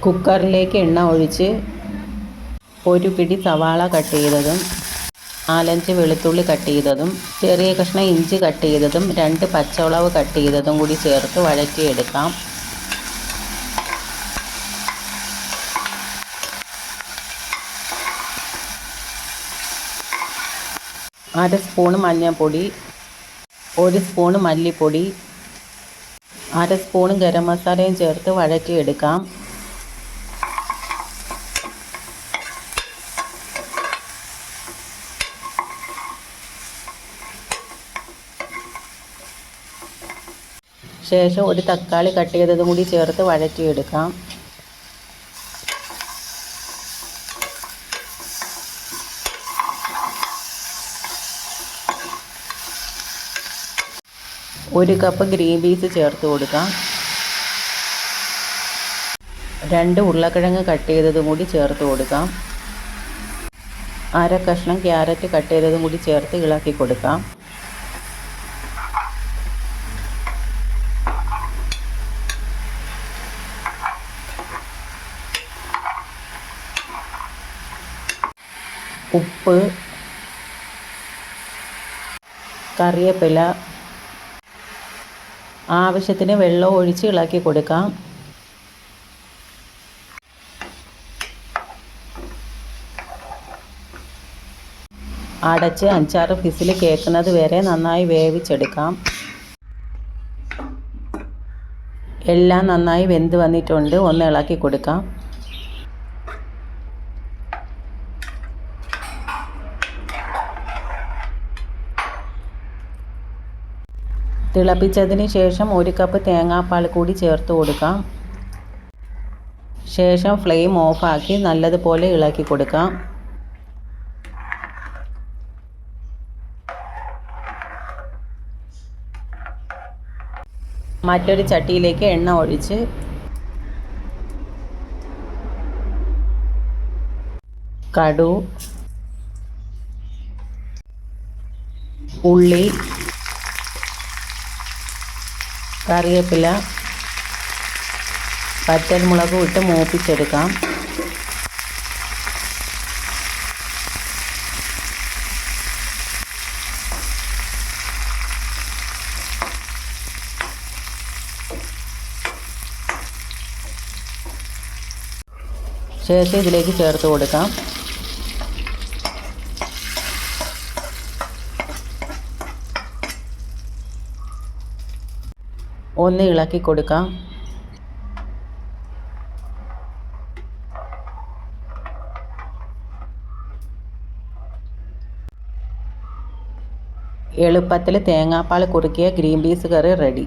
കുക്കറിലേക്ക് എണ്ണ ഒഴിച്ച് ഒരു പിടി സവാള കട്ട് ചെയ്തതും 4-5 വെളുത്തുള്ളി കട്ട് ചെയ്തതും ചെറിയ കഷ്ണം ഇഞ്ചി കട്ട് ചെയ്തതും 2 പച്ചമുളക് കട്ട് ചെയ്തതും കൂടി ചേർത്ത് വഴറ്റിയെടുക്കാം. അര സ്പൂൺ മഞ്ഞൾപ്പൊടി, 1 സ്പൂൺ മല്ലിപ്പൊടി, അര സ്പൂൺ ഗരം മസാലയും ചേർത്ത് വഴറ്റിയെടുക്കാം. ശേഷം ഒരു തക്കാളി കട്ട് ചെയ്തതും കൂടി ചേർത്ത് വഴറ്റിയെടുക്കാം. ഒരു കപ്പ് ഗ്രീൻ പീസ് ചേർത്ത് കൊടുക്കാം. 2 ഉരുളക്കിഴങ്ങ് കട്ട് ചെയ്തതും കൂടി ചേർത്ത് കൊടുക്കാം. അര കഷ്ണം ക്യാരറ്റ് കട്ട് ചെയ്തതും കൂടി ചേർത്ത് ഇളക്കി കൊടുക്കാം. ഉപ്പ്, കറിവേപ്പില, ആവശ്യത്തിന് വെള്ളം ഒഴിച്ച് ഇളക്കി കൊടുക്കാം. അടച്ച് 5-6 വിസിൽ കേൾക്കുന്നത് വരെ നന്നായി വേവിച്ചെടുക്കാം. എല്ലാം നന്നായി വെന്ത് വന്നിട്ടുണ്ട്. ഒന്ന് ഇളക്കി കൊടുക്കാം. തിളപ്പിച്ചതിന് ശേഷം 1 കപ്പ് തേങ്ങാപ്പാൽ കൂടി ചേർത്ത് കൊടുക്കാം. ശേഷം ഫ്ലെയിം ഓഫാക്കി നല്ലതുപോലെ ഇളക്കി കൊടുക്കാം. മറ്റൊരു ചട്ടിയിലേക്ക് എണ്ണ ഒഴിച്ച് കടുക്, ഉള്ളി, കറിവേപ്പില, പച്ചമുളകും ഇട്ട് മൂപ്പിച്ചെടുക്കാം. ശേഷം ഇതിലേക്ക് ചേർത്ത് കൊടുക്കാം. ഒന്ന് ഇളക്കി കൊടുക്കാം. എളുപ്പത്തിൽ തേങ്ങാപ്പാൽ കുറുക്കിയ ഗ്രീൻ പീസ് കറി റെഡി.